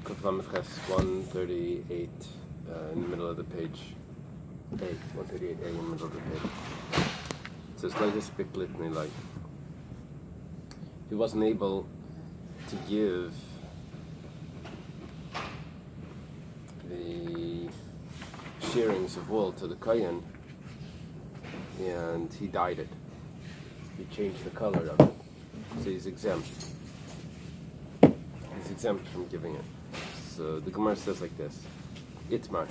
Kuflamches 138 in the middle of the page. 138A in the middle of the page. It says, Leigus Biklit Nilai. He wasn't able to give the shearings of wool to the Kohen, and he dyed it. He changed the color of it. So he's exempt. He's exempt from giving it. So the Gemara says like this: Itmar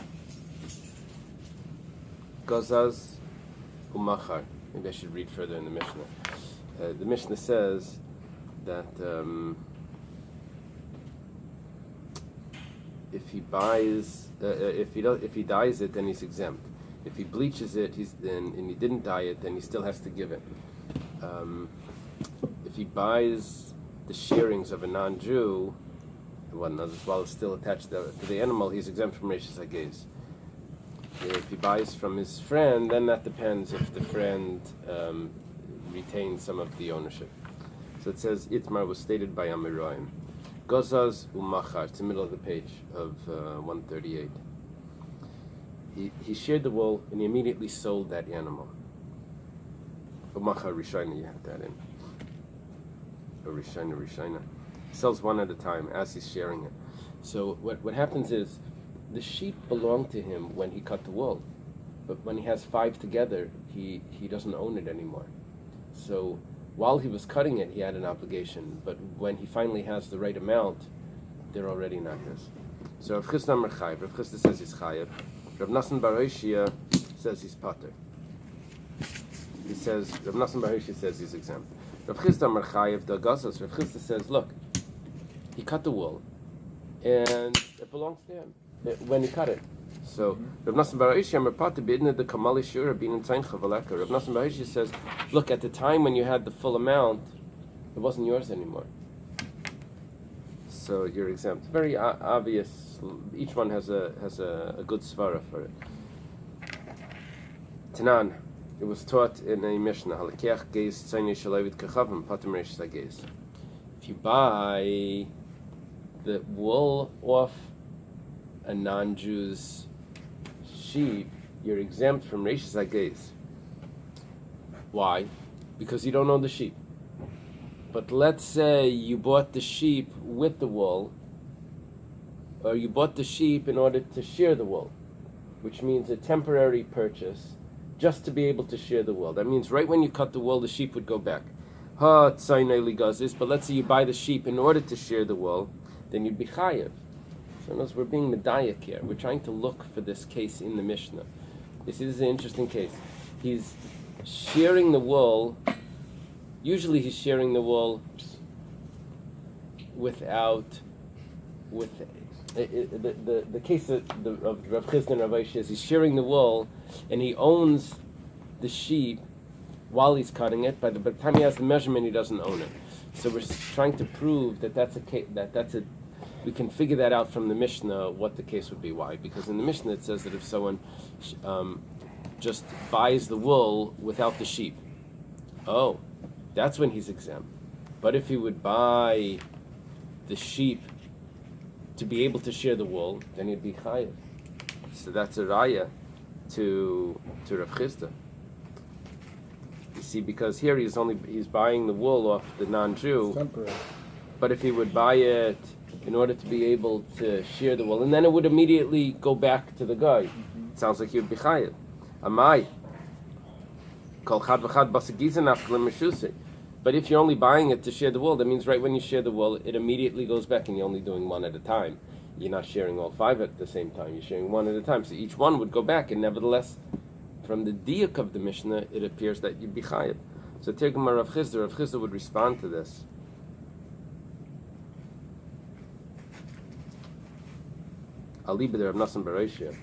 Gozaz Umachar. Maybe I should read further in the Mishnah. The Mishnah says that if he buys, if he dyes it, then he's exempt. If he bleaches it, and he didn't dye it, then he still has to give it. If he buys the shearings of a non-Jew, while it's still attached to the animal, he's exempt from Reishis Hagez. If he buys from his friend, then that depends if the friend retains some of the ownership. So it says, Itmar was stated by Amiroim. Gozaz umachar, it's the middle of the page of 138. He sheared the wool and he immediately sold that animal. Umachar Rishayna, you have that in. Or Rishayna. He sells one at a time as he's shearing it. So what happens is, the sheep belong to him when he cut the wool. But when he has 5 together, he doesn't own it anymore. So while he was cutting it, he had an obligation. But when he finally has the right amount, they're already not his. So Rav Chisda Amar Chayev. Rav Chisda says he's Chayev. Rav Nassan Bar Hoshia says he's Pater. He says, Rav Nassan Bar Hoshia says he's exempt. Rav Chisda Amar Chayev the Gazos. Rav Chisda says, look, he cut the wool, and it belongs to him when he cut it. So Rav Nassan Bar Hoshia Amar Pater b'idna the Kamali Shura bin Tzayin Chavaleka. Rav Nassan Bar Hoshia says, look, at the time when you had the full amount, it wasn't yours anymore. So you're exempt. Very obvious. Each one has a good svara for it. Tanan, it was taught in a Mishnah. Halakeach geis tzayni shalavit kachavim patim reish sageis. If you buy the wool off a non-Jew's sheep, you're exempt from reish sageis. Why? Because you don't own the sheep. But let's say you bought the sheep with the wool, or you bought the sheep in order to shear the wool, which means a temporary purchase just to be able to shear the wool. That means right when you cut the wool, the sheep would go back. But let's say you buy the sheep in order to shear the wool, then you'd be chayev. So notice we're being medayek here. We're trying to look for this case in the Mishnah. This is an interesting case. He's shearing the wool. Usually he's shearing the wool without, the case of Rav Chisda and Rav Ashi is he's shearing the wool and he owns the sheep while he's cutting it. By the time he has the measurement, he doesn't own it. So we're trying to prove that we can figure that out from the Mishnah what the case would be. Why? Because in the Mishnah it says that if someone just buys the wool without the sheep, that's when he's exempt. But if he would buy the sheep to be able to shear the wool, then he'd be chayev. So that's a raya to Rav Chisda. You see, because here he's buying the wool off the non-Jew. But if he would buy it in order to be able to shear the wool, and then it would immediately go back to the guy. It sounds like he would be chayev. Amai. Kol chad v'chad basagizan afkalim meshusei. But if you're only buying it to shear the wool, that means right when you shear the wool, it immediately goes back and you're only doing one at a time. You're not sharing all 5 at the same time. You're sharing one at a time. So each one would go back, and nevertheless, from the diuk of the Mishnah, it appears that you'd be chayev. So Tirgum Rav Chisda would respond to this. Ali b'der Rav Nassan Bar Hoshia.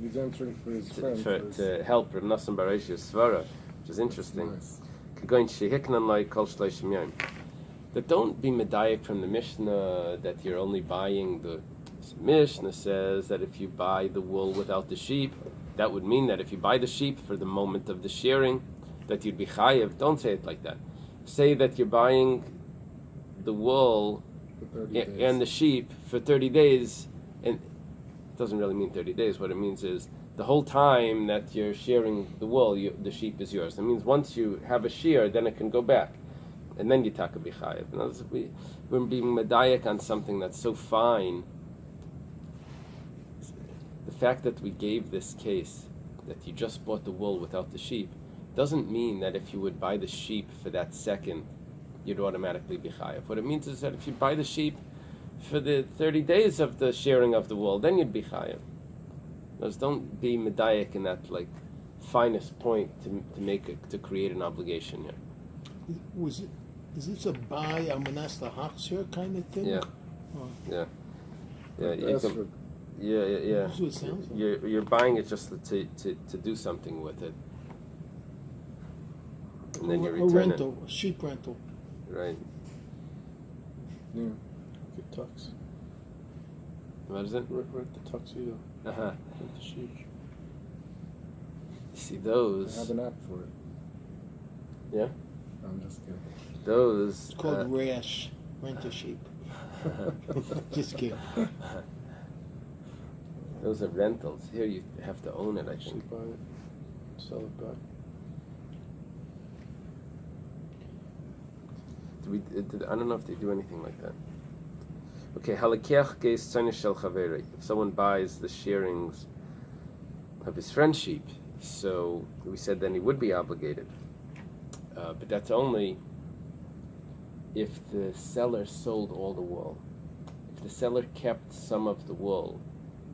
He's answering for his friend. To help Rav Nassan Bar Hoshia's svara, which is interesting. Nice. That don't be medayek from the Mishnah that you're only buying the Mishnah says that if you buy the wool without the sheep, that would mean that if you buy the sheep for the moment of the shearing, that you'd be chayev. Don't say it like that. Say that you're buying the wool For 30 days. and the sheep for 30 days, and it doesn't really mean 30 days. What it means is the whole time that you're shearing the wool, the sheep is yours. It means once you have a shear, then it can go back, and then you taka bichayev. We're being medayek on something that's so fine. The fact that we gave this case that you just bought the wool without the sheep doesn't mean that if you would buy the sheep for that second, you'd automatically be chayav. What it means is that if you buy the sheep for the 30 days of the shearing of the wool, then you'd be chayav. Those don't be medayek in that finest point to create an obligation here. Is this a buy amanas lahachshir kind of thing? Yeah. Oh. Yeah. That's what- Yeah. That's what it sounds like. You're buying it just to do something with it, and then you A return rental, a sheep rental. it. Right. Yeah. Good tux. What is it? Rent the tuxedo. Uh-huh. Rent the sheep. You see I those? have an app for it. Yeah. I'm just kidding. Those. It's called Rash. Rent a sheep. Just kidding. Those are rentals. Here you have to own it, I Actually think. buy it, sell it back. I don't know if they do anything like that. Okay, halakiach geis tzonish shel chaveri. If someone buys the shearings of his friend's sheep, so we said then he would be obligated. But that's only if the seller sold all the wool. If the seller kept some of the wool,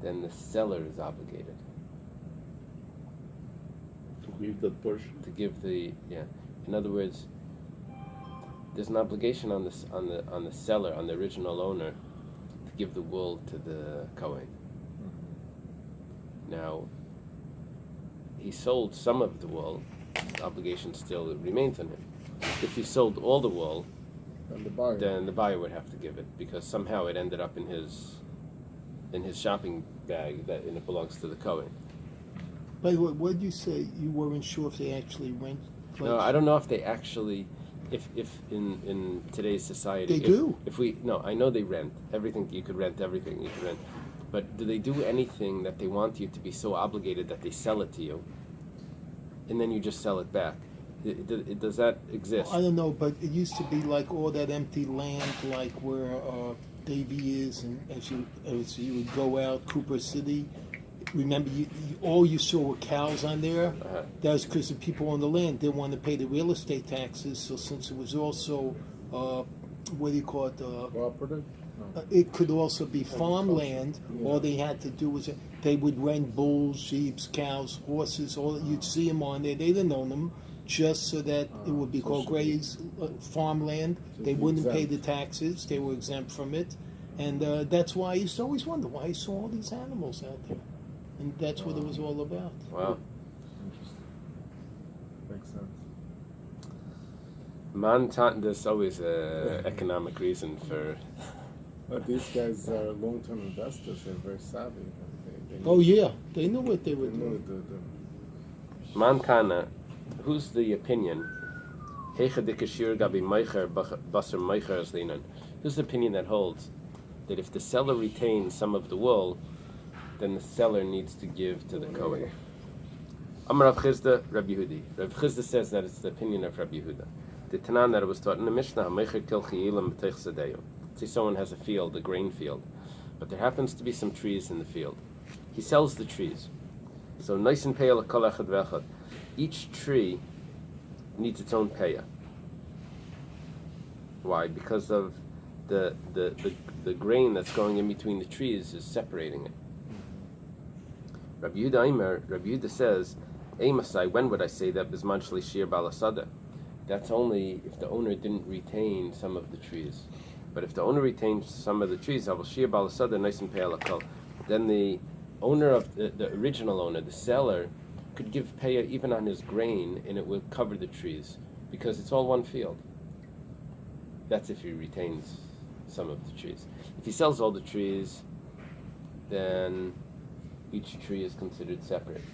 then the seller is obligated To leave that portion. to give the In other words, there's an obligation on the seller, on the original owner, to give the wool to the Kohen. Now, he sold some of the wool, the obligation still remains on him. If he sold all the wool, And the buyer. then the buyer would have to give it because somehow it ended up in his shopping bag and it belongs to the Kohen. By the way, what did you say? You weren't sure if they actually rent? No, I don't know if they actually, if in today's society They do. I know they rent everything. You could rent everything. You could rent, but do they do anything that they want you to be so obligated that they sell it to you, and then you just sell it back? Does that exist? I don't know, but it used to be like all that empty land, like where Davy is, and as you would go out, Cooper City. Remember, all you saw were cows on there. Uh-huh. That was because the people on the land didn't want to pay the real estate taxes. So since it was also, what do you call it? Cooperative? No. It could also be farmland. All they had to do was they would rent bulls, sheep, cows, horses. All you'd see them on there. They didn't own them, just so that it would be called graze farmland. They wouldn't pay the taxes. They were exempt from it, and that's why I used to always wonder why I saw all these animals out there, and that's what it was all about. Wow. Interesting. Makes sense. There's always a economic reason for. But these guys are long-term investors. They're very savvy. They Oh yeah, they knew what they were They know doing. Mankana, who's the opinion? Who's the opinion that holds that if the seller retains some of the wool, then the seller needs to give to the Kohen? Amar Rav Chisda, Rabbi Yehudi. Rav Chisda says that it's the opinion of Rabbi Yehuda. The Tanan that it was taught in the Mishnah, say someone has a field, a grain field, but there happens to be some trees in the field. He sells the trees. So nice and payah kol echad v'echad. Each tree needs its own payah. Why? Because of the grain that's going in between the trees is separating it. Rabbi Yehuda says, Masai, when would I say that? Bizman shli shir balasada. That's only if the owner didn't retain some of the trees. But if the owner retains some of the trees, I will shir balasada nice and payah kol. Then the owner of the original owner, the seller, could give payah even on his grain, and it will cover the trees because it's all one field. That's if he retains some of the trees. If he sells all the trees, then each tree is considered separate.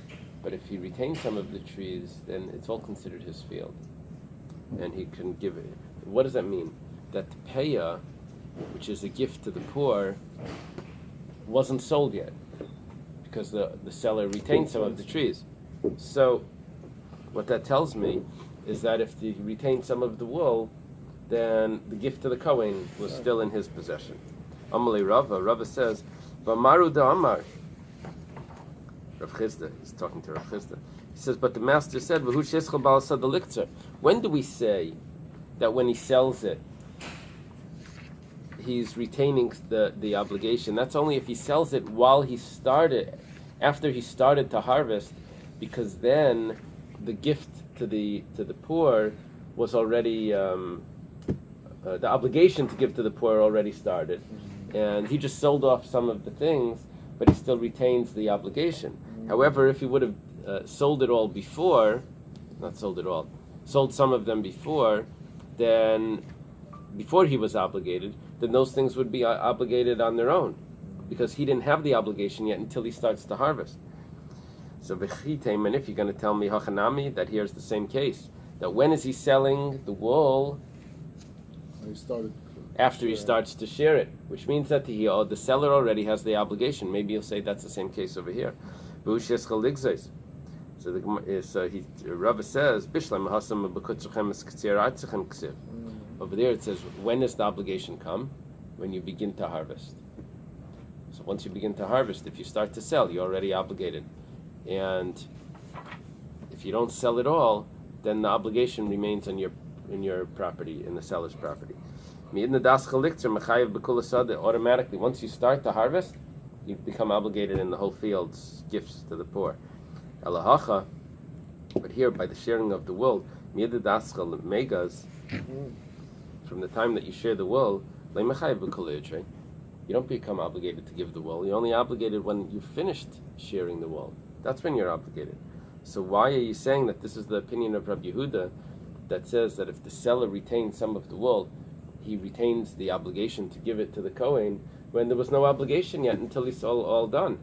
But if he retains some of the trees, then it's all considered his field, and he can give it. What does that mean? That the payah which is a gift to the poor, wasn't sold yet because the seller retained some of the trees. So what that tells me is that if he retained some of the wool, then the gift to the Kohen was still in his possession. Amalei Rava says, V'amaru da Amar. Rav Chisda, he's talking to Rav Chisda. He says, but the master said, V'hu sheschel ba'al sadalikzer. When do we say that when he sells it, he's retaining the obligation? That's only if he sells it after he started to harvest, because then the gift to the poor was already the obligation to give to the poor already started, and he just sold off some of the things, but he still retains the obligation. However, if he would have sold some of them before, then before he was obligated, then those things would be obligated on their own, because he didn't have the obligation yet until he starts to harvest. So v'chitem, and if you're going to tell me hachanami, that here's the same case, that when is he selling the wool? After he starts to shear it, which means that the seller already has the obligation. Maybe you'll say that's the same case over here. So Rabbi says, over there it says, when does the obligation come? When you begin to harvest. So once you begin to harvest, if you start to sell, you're already obligated. And if you don't sell it all, then the obligation remains in your property, in the seller's property. Automatically, once you start to harvest, you become obligated in the whole field's gifts to the poor. But here, by the sharing of the wool, from the time that you share the wool, you don't become obligated to give the wool. You're only obligated when you've finished shearing the wool. That's when you're obligated. So why are you saying that this is the opinion of Rabbi Yehuda that says that if the seller retains some of the wool, he retains the obligation to give it to the Kohen, when there was no obligation yet until he's all done?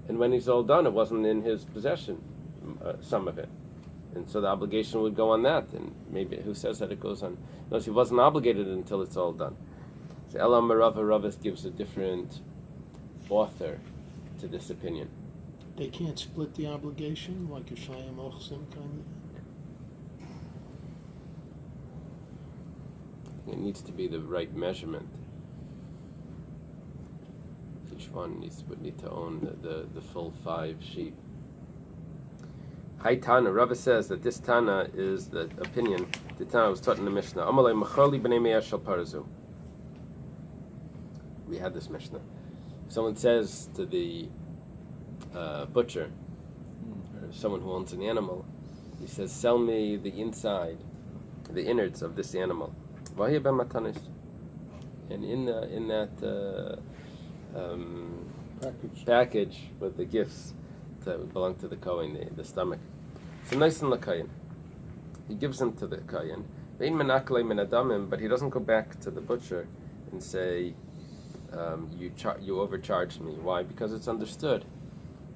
And when he's all done, it wasn't in his possession, some of it. And so the obligation would go on that. And maybe, who says that it goes on? No, he wasn't obligated until it's all done. So Elam Rava gives a different author to this opinion. They can't split the obligation like a Shayim Ochsim kind of? It needs to be the right measurement. Each one would need to own the full 5 sheep. Hi Tana, Rava says that this Tana is the opinion. The Tana was taught in the Mishnah. Amalei Machali b'nei me'ah shel parazu. We had this Mishnah. Someone says to the butcher, or someone who owns an animal, he says, "Sell me the inside, the innards of this animal." V'haya ben matanis. And in that package with the gifts that belong to the Kohen, the stomach. So nice and Kohen. He gives them to the Kohen. But he doesn't go back to the butcher and say, you overcharged me. Why? Because it's understood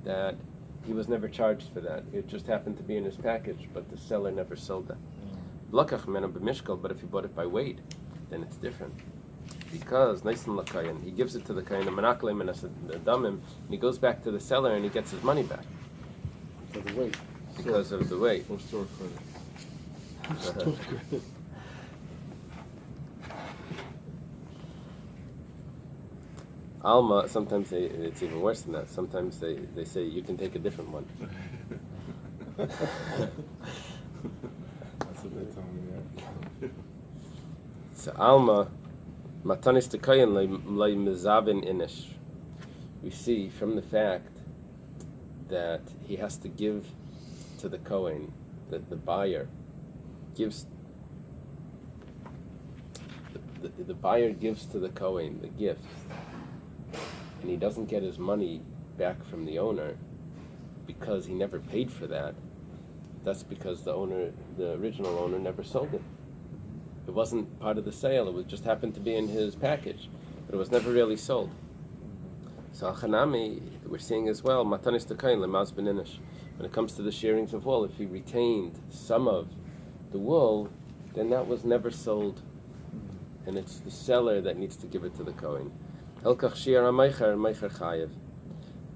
that he was never charged for that. It just happened to be in his package, but the seller never sold that. But if he bought it by weight, then it's different. Because nice and Lakayan, he gives it to the Kayan, and he goes back to the seller and he gets his money back. Because of the weight. For store credit. Alma, sometimes it's even worse than that. Sometimes they say you can take a different one. That's what they tell me, yeah. So Alma, Matanis Tekayan lay mezavin inish. We see from the fact that he has to give to the Kohen, that the buyer gives, the buyer gives to the Kohen the gifts, and he doesn't get his money back from the owner because he never paid for that. That's because the original owner never sold it. It wasn't part of the sale, it just happened to be in his package, but it was never really sold. So Al-Khanami, we're seeing as well, Matanis Tekayin Lemaz Beninish. When it comes to the shearings of wool, if he retained some of the wool, then that was never sold. and it's the seller that needs to give it to the Kohen. Elkach shiar ha-meicher, meicher chayev.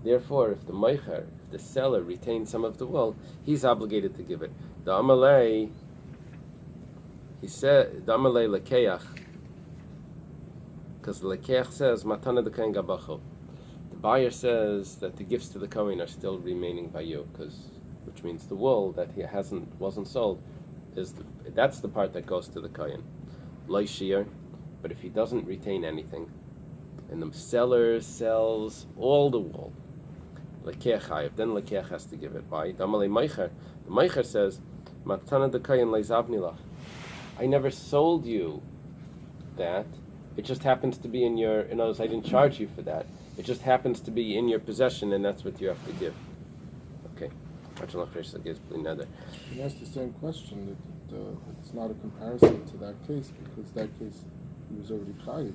Therefore, if the seller retains some of the wool, he's obligated to give it. The Amalei, he said, the Amalei lekeach, because the lekeach says, matana de Kohen gabacho. The buyer says that the gifts to the Kohen are still remaining by you, which means the wool that wasn't sold, that's the part that goes to the Kohen. Lo shiur, but if he doesn't retain anything, and the seller sells all the wool, lekech chayev, then lekech has to give it. Why? Damalei meicher. The meicher says, matana de Kohen leizavni lach. I never sold you that. It just happens to be in your. In other words, I didn't charge you for that. It just happens to be in your possession, and that's what you have to give. Okay. You asked the same question. That it's not a comparison to that case because that case he was already chayiv.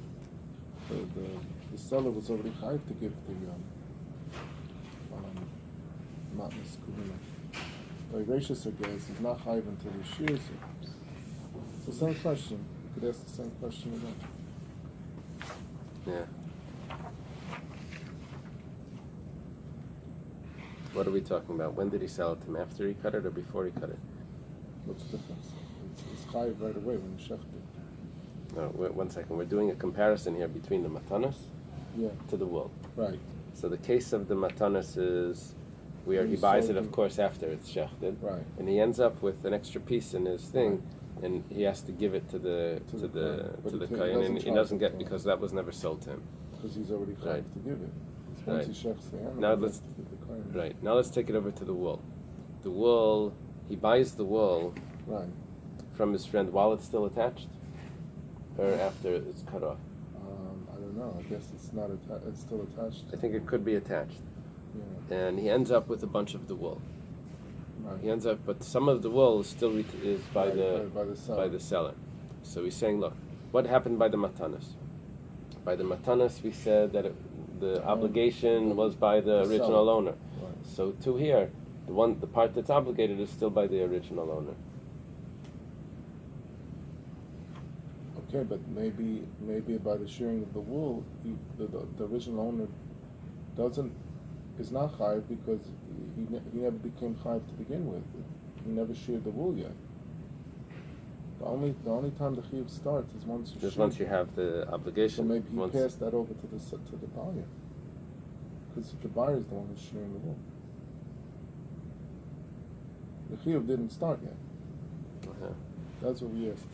The seller was already chayiv to give the matnas kuvina. By gracious or guys, he's not chayiv until he shears it. So same question. You could ask the same question again. Yeah. What are we talking about? When did he sell it to him? After he cut it or before he cut it? What's the difference? It's chayiv right away when you shechted it. No, wait, 1 second. We're doing a comparison here between the matanas to the wool. Right. So the case of the matanas is where he buys it, of course, after it's shechted. Right. And he ends up with an extra piece in his thing, and he has to give it to the kohen, and he doesn't get because that was never sold to him. Because he's already chayiv to give it. Right. Once he shechs the animal, Now let's take it over to the wool. The wool, he buys the wool from his friend while it's still attached, or after it's cut off. I don't know. I guess it's not attached. It's still attached. I think it could be attached. Yeah. And he ends up with a bunch of the wool. Right. He ends up, but some of the wool is still is by by the seller. So he's saying, look, what happened by the matanas? By the matanas, we said that the obligation was by the original owner. Right. So to here, the part that's obligated is still by the original owner. Okay, but maybe by the shearing of the wool, the original owner is not chayiv because he never became chayiv to begin with. He never sheared the wool yet. The only time the chiyuv starts is once you have the obligation. So maybe he passed that over to the buyer, because the buyer is the one who's shearing the wool. The chiyuv didn't start yet. Uh-huh. That's what we asked.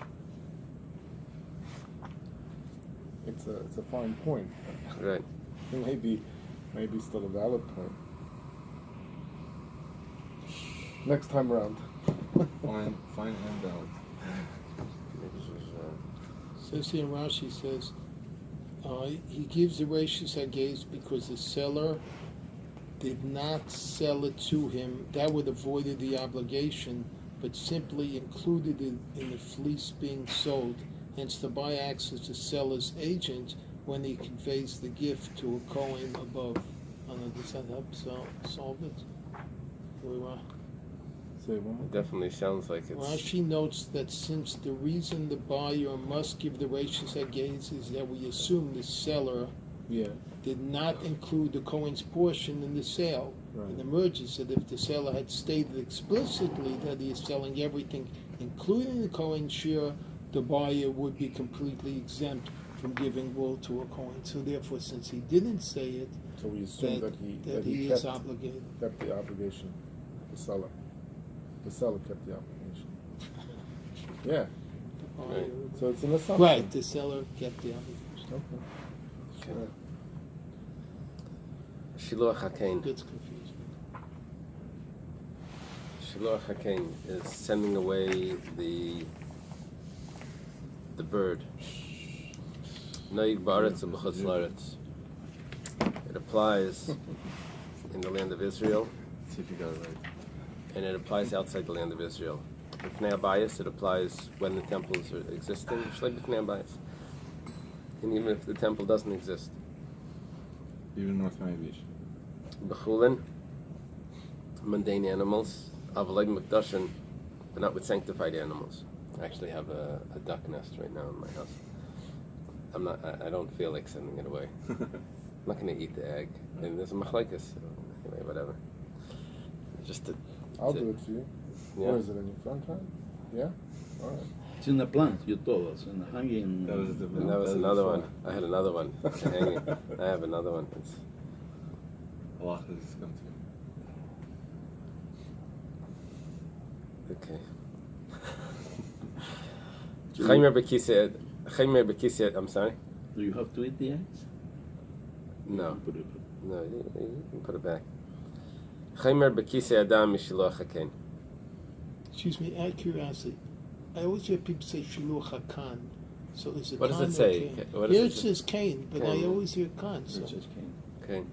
It's a fine point. Right. maybe still a valid point. Next time around. fine and valid. Says here, Rashi says, he gives the Reishis Hagez because the seller did not sell it to him. That would have avoided the obligation, but simply included it in the fleece being sold. Hence, the buyer acts as the seller's agent when he conveys the gift to a Kohen above. Does that help solve it? It definitely sounds like it's... Rashi notes that since the reason the buyer must give the Reishis Hagez is that we assume the seller did not include the Kohen's portion in the sale. Right. It emerges that if the seller had stated explicitly that he is selling everything, including the Kohen's share, the buyer would be completely exempt from giving wool to a Kohen. So therefore, since he didn't say it, so we assume that he is obligated. Kept the obligation. The seller kept the obligation. Yeah. Right. So it's an assumption. Right, the seller kept the obligation. Okay. Shiluach HaKain. Gets confused. Shiluach HaKain is sending away the bird. Noig ba'aretz u'b'chutz la'aretz. It applies in the land of Israel. See if you got it right. And it applies outside the land of Israel. B'fnei Bais, it applies when the temples are existing. Just like b'fnei Bais. And even if the temple doesn't exist. Even North Miami Beach. B'chulin, mundane animals. Avalei Mekdashin, but not with sanctified animals. I actually have a duck nest right now in my house. I don't feel like sending it away. I'm not going to eat the egg. And there's a machlekes. So anyway, whatever. I'll do it for you. Yeah. Where is it, in your front hand? Yeah? All right. It's in the plant, you told us, and hanging. That was And that was another one. I had another one hanging. I have another one. It's Allah has come to okay. Chaimer Bekisiyat, I'm sorry? Do you have to eat the eggs? No. Put it. No, you can put it back. Chaimer Bekisiyat Adam Mishiloch HaKen. Excuse me, out of curiosity, I always hear people say Shiluch HaKan. So is it What does Khan it or say? Cain? What does Here it it say? says Cain, but I Cain. always hear Khan. So It just came. Okay.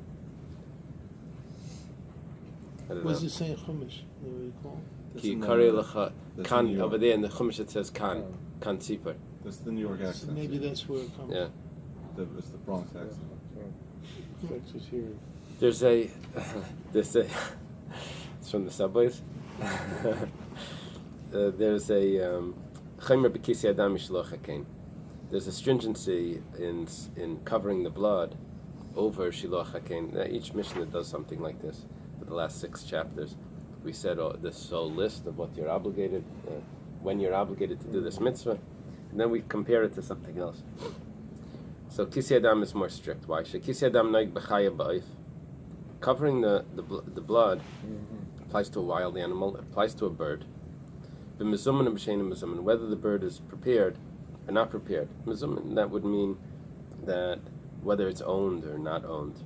I don't what does know. it say in Chumash? You know what you call it? Ki in the- Kari Lecha. that's Kan, in New York. over there in the Chumash it says Kan. Kan Tzipor. That's the New York So accent. maybe that's where it comes Yeah. It's the Bronx accent. Texas here. There's a it's from the subways. There's a Chaimer Bekisi Adam Mishloch HaKein. There's a stringency in covering the blood over Shiloch HaKein. Each Mishnah does something like this. For the last 6 chapters, we said this whole list of what you're obligated, when you're obligated to do this mitzvah, and then we compare it to something else. So Kisi Adam is more strict. Why? Kisi Adam Naig B'chaya Ba'if. Covering the blood applies to a wild animal, it applies to a bird. The mezuman and b'shein mezuman, whether the bird is prepared or not prepared. Mezuman, that would mean that whether it's owned or not owned.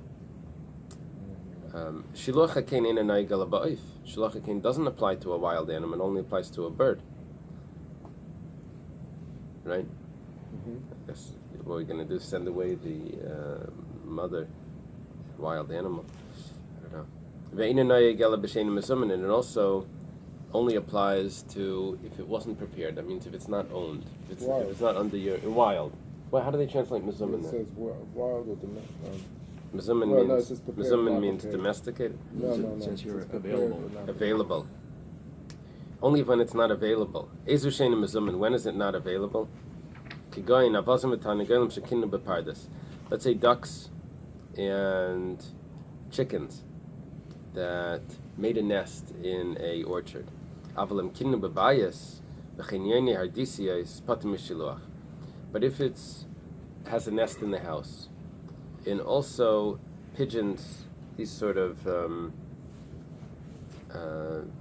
Shiloch hakein ina naigala ba'if. Shiloch hakein doesn't apply to a wild animal; it only applies to a bird. Right? I guess what we're going to do is send away the mother wild animal. I don't know. Ve'ina naigala b'shein mezuman, and it also only applies to if it wasn't prepared. That means if it's not owned, if it's not under your wild. Well, how do they translate mezumman It there? says wild or domestic. Mezumman Well, no, it means says prepared, mezumman not means prepared. domesticated, No. Since you're It's prepared available. or not available. Only when it's not available. Ezu shein mezumman. When is it not available? Kigoyin avazim v'tarnagolim shekinu bepardes. Let's say ducks and chickens that made a nest in a orchard. Avalim kinu bebayas v'chinyoni hardisiyos patim mishiluach. But if it's has a nest in the house, and also pigeons, these sort of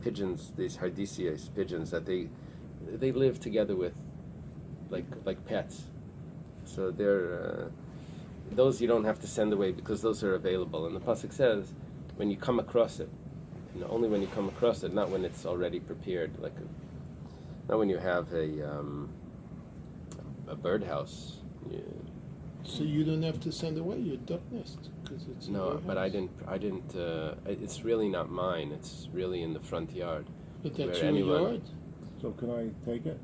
pigeons, these hardisias, pigeons that they live together with, like pets. So they're those you don't have to send away because those are available. And the pasuk says, when you come across it, and only when you come across it, not when it's already prepared, not when you have a birdhouse. So you don't have to send away your duck nest because it's No, in your but house. I didn't. It's really not mine. It's really in the front yard. But that's where your anyone- yard. So can I take it?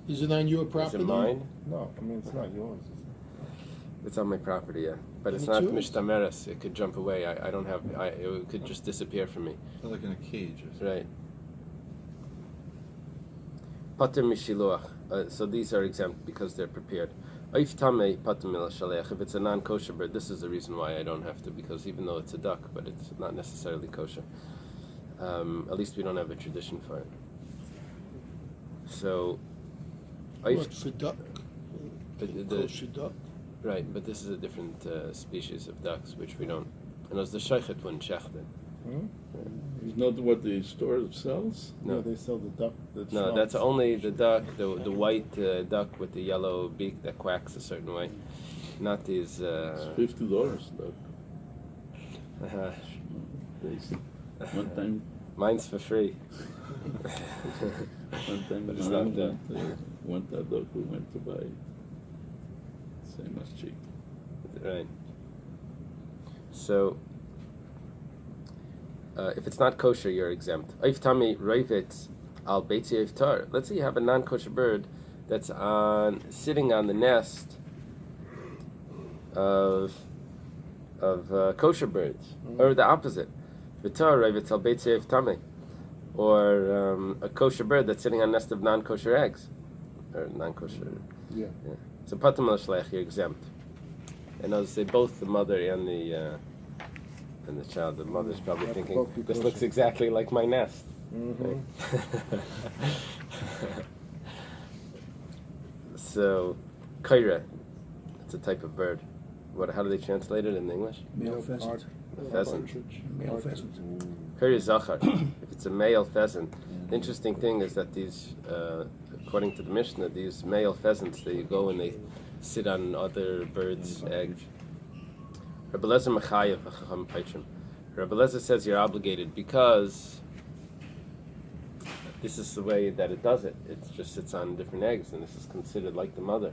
Is it on your Is property? it mine? No, I mean it's not yours. It's on my property, yeah. But it's And not it's yours. mishtameres. It could jump away. I don't have. It could just disappear from me. It's like in a cage or something. Right. Pater mishiluach. So these are exempt because they're prepared. Oif tamei pater mil shaleach. If it's a non-kosher bird, this is the reason why I don't have to, because even though it's a duck, but it's not necessarily kosher. At least we don't have a tradition for it. So, What, for duck? But Kosher duck? right, but this is a different species of ducks, which we don't. And as the sheichet one shechten. It's not what the store sells. No. Yeah, they sell the duck. No, that's only the duck, the white duck with the yellow beak that quacks a certain way. Not these. It's $50. Look. Uh, One time, mine's for free. my But it's mom not that. went that dog. We went to buy it. Same as cheap. Right. So, if it's not kosher, you're exempt. Oif tami roivitz al beitzi iftar. Let's say you have a non-kosher bird that's sitting on the nest of kosher birds, or the opposite. Vitar roivitz al beitzi iftami, or a kosher bird that's sitting on a nest of non-kosher eggs, or non-kosher. Yeah. So patam al shleich, you're exempt. And as say both the mother and the child, the mother's probably Have to thinking, both be this kosher. looks exactly like my nest. Mhm. So, kaira, it's a type of bird. How do they translate it in English? Male pheasant. A pheasant. Partridge. Male pheasant. Kaira zachar. If it's a male pheasant, the interesting thing is that these, according to the Mishnah, these male pheasants, they go and they sit on other birds' eggs. Rabbi Lezer Mechayev, Chacham Paitrim. Rabbi Lezer says you're obligated because this is the way that it does it. It just sits on different eggs, and this is considered like the mother,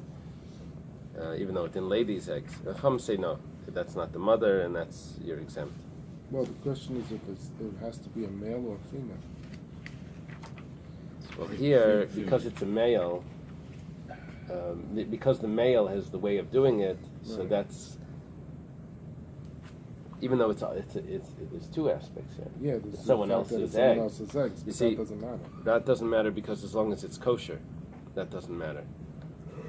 even though it didn't lay these eggs. Chacham say no, that's not the mother, and you're exempt. Well, the question is if it has to be a male or a female. Well, here, because it's a male, because the male has the way of doing it, so Right. that's, even though there's two aspects here. Yeah, there's It's someone the fact that else's it's someone egg. else's eggs, You but see, that doesn't matter. That doesn't matter because as long as it's kosher, that doesn't matter.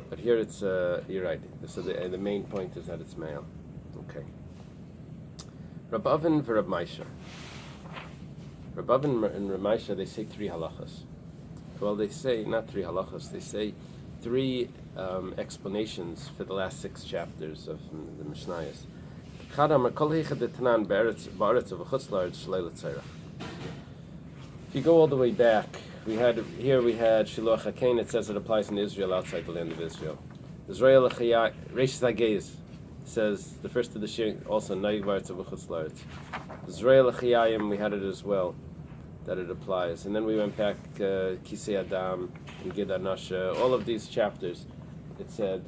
But here it's, you're right. So the main point is that it's male. Okay. Rabbi Avin and Rabbi Maisha. Rabbi Avin and Rabbi Maisha, they say 3 halachas. Well, they say, not 3 halachas, they say 3 explanations for the last 6 chapters of the Mishnayos. If you go all the way back, we had Shiloh HaKain. It says it applies in Israel outside the land of Israel. Israel Reish Zagez says the first of the shir also Naig Baretz of Chutz La'aretz. Israel Chayayim, we had it as well, that it applies. And then we went back Kisei Adam and Gid Anasha. All of these chapters, it said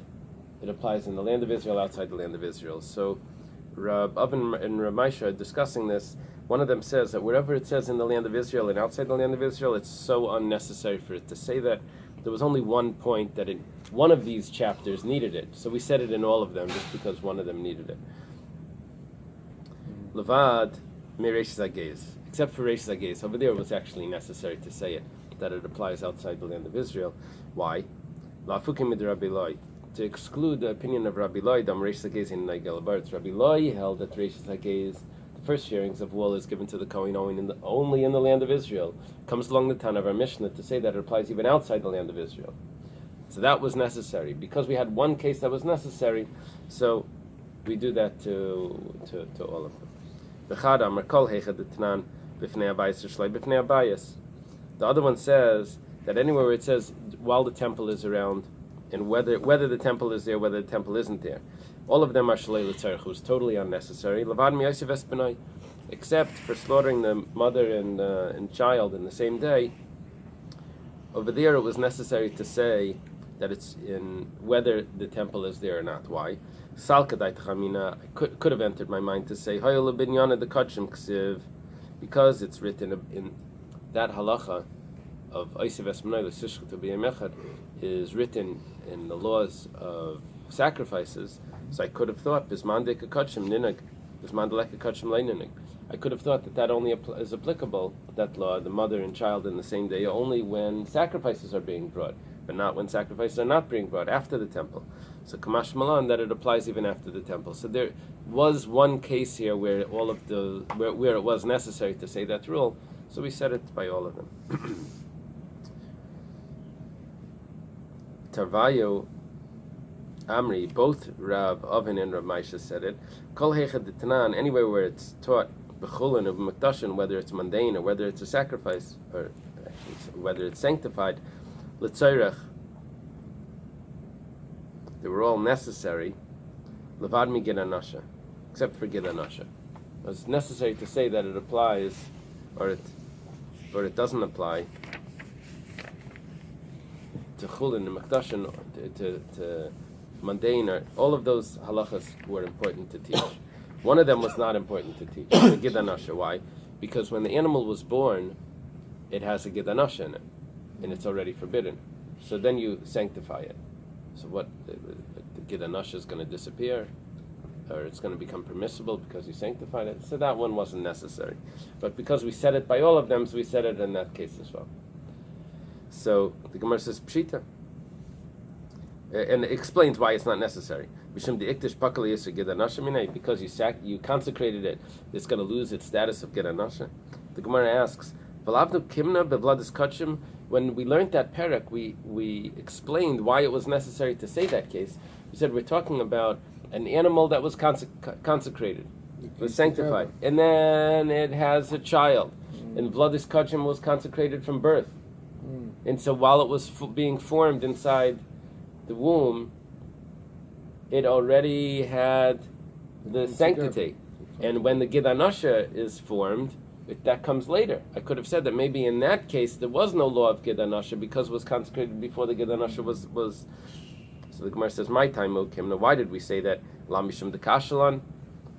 it applies in the land of Israel, outside the land of Israel. So Rab Avin and Rab Maisha are discussing this. One of them says that wherever it says in the land of Israel and outside the land of Israel, it's so unnecessary for it to say that. There was only one point that one of these chapters needed it. So we said it in all of them just because one of them needed it. Levad Meresh Zagez. Except for Reish Zagez. Over there it was actually necessary to say it, that it applies outside the land of Israel. Why? La'afukim mid Rabbi Eily. To exclude the opinion of Rabbi Eily, Dam Reish Zagez in Nagel Baretz. Rabbi Eily held that Reish Zagez, the first shearings of wool, is given to the Kohen only in the land of Israel. Comes along the Tan of our Mishnah to say that it applies even outside the land of Israel. So that was necessary. Because we had one case that was necessary, so we do that to all of them. The other one says that anywhere where it says while the temple is around, and whether the temple is there, whether the temple isn't there, all of them are shalei l'tzarech, who's totally unnecessary. Levad mi'yosef esbenai, except for slaughtering the mother and child in the same day. Over there, it was necessary to say that it's in whether the temple is there or not. Why? Salkadait chamina could have entered my mind to say hayol binyana the kachim ksiv, because it's written in that halacha of Oisiv Esmanai l'sishchut b'yemechad is written in the laws of sacrifices. So I could have thought bismandek kachim ninag, bismandelek kachim leininag. I could have thought that only is applicable, that law, the mother and child in the same day, only when sacrifices are being brought, but not when sacrifices are not being brought after the temple. So Kamash Malan, that it applies even after the temple. So there was one case here where all of where it was necessary to say that rule. So we said it by all of them. Tarvayo Amri, both Rav Avin and Rav Maisha said it. Kol Heichad D'Tanan, anywhere where it's taught b'chulin of Makdashin, whether it's mundane or whether it's a sacrifice, or actually whether it's sanctified, l'tzayrech, they were all necessary. Levad mi Gid Anasha, except for Gid Anasha. It's necessary to say that it applies, or it doesn't apply to chulin and Makdashin, to mundane, or all of those halachas were important to teach. One of them was not important to teach, the Gid Anasha. Why? Because when the animal was born, it has a Gid Anasha in it, and it's already forbidden. So then you sanctify it. So what, the Gid Anasha is going to disappear, or it's going to become permissible because you sanctified it. So that one wasn't necessary. But because we said it by all of them, so we said it in that case as well. So the Gemara says, Pshita. and it explains why it's not necessary. Because you consecrated it, it's going to lose its status of Gedanasha. The Gemara asks, when we learned that parak, we explained why it was necessary to say that case. We said we're talking about an animal that was consecrated, was sanctified, and then it has a child, and Vladis Kachim was consecrated from birth. And so while it was being formed inside the womb, it already had the sanctity. And when the Gidanasha is formed, that comes later. I could have said that maybe in that case there was no law of Gidanasha because it was consecrated before the Gidanasha was. So the Gemara says, "My time, O Kim." Now, why did we say that? Lamishum de Kashalan.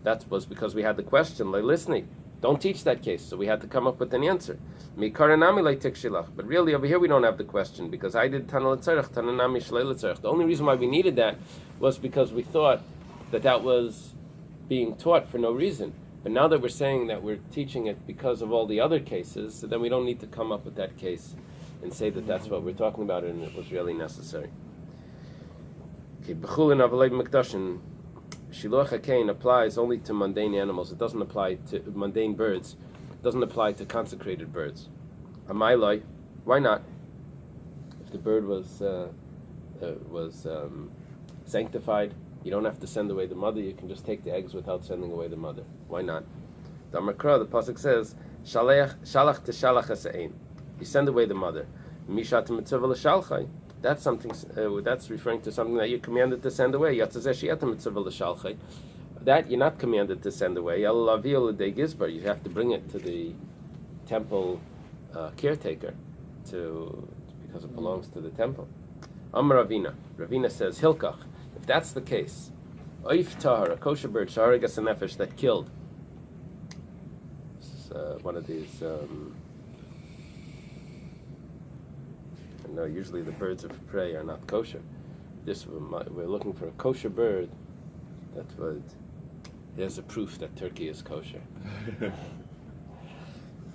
That was because we had the question. Like listening, don't teach that case. So we had to come up with an answer. But really, over here we don't have the question because I did Tanal Tzarech, Tananami Shlei L'Tzarech. The only reason why we needed that was because we thought that was being taught for no reason. But now that we're saying that we're teaching it because of all the other cases, so then we don't need to come up with that case and say that that's what we're talking about and it was really necessary. Okay, B'chulin Avalei M'Kdashin, Shiluach HaKain applies only to mundane animals. It doesn't apply to mundane birds. It doesn't apply to consecrated birds. Amailai, why not? If the bird was sanctified, you don't have to send away the mother. You can just take the eggs without sending away the mother. Why not? The pasuk says, "Shalach teshalach hasein." You send away the mother. Mishat mitzvah l'shalchai. That's something. That's referring to something that you're commanded to send away. Yatzazeh mitzvah l'shalchai. That you're not commanded to send away. You have to bring it to the temple caretaker because it belongs to the temple. Amar Ravina. Ravina says Hilkach. If that's the case, Oif Tahar, a kosher bird, Shaharigas a nefesh that killed. This is one of these. No, usually the birds of prey are not kosher. We're looking for a kosher bird. There's a proof that turkey is kosher.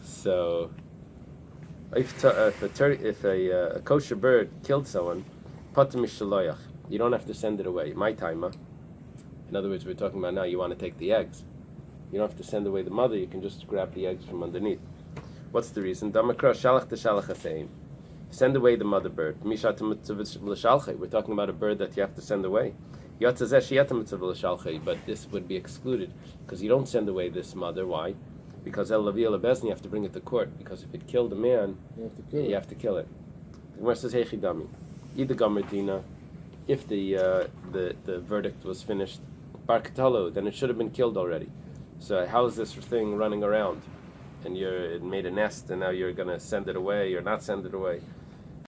So, if a kosher bird killed someone, patim mishaloyach. You don't have to send it away. My timer. In other words, we're talking about now you want to take the eggs. You don't have to send away the mother. You can just grab the eggs from underneath. What's the reason? Damakra shalach teshalach hasein. Send away the mother bird. Mishat mitzvah l'shalchei. We're talking about a bird that you have to send away. Yatzazeh shiyata mitzvah l'shalchei. But this would be excluded because you don't send away this mother. Why? Because el lavi el bezni, you have to bring it to court. Because if it killed a man, you have to kill it. The Gemara says heichidami. Either gomer dina. If the verdict was finished, bar katalo, then it should have been killed already. So how is this thing running around? And it made a nest, and now you're going to send it away or not send it away?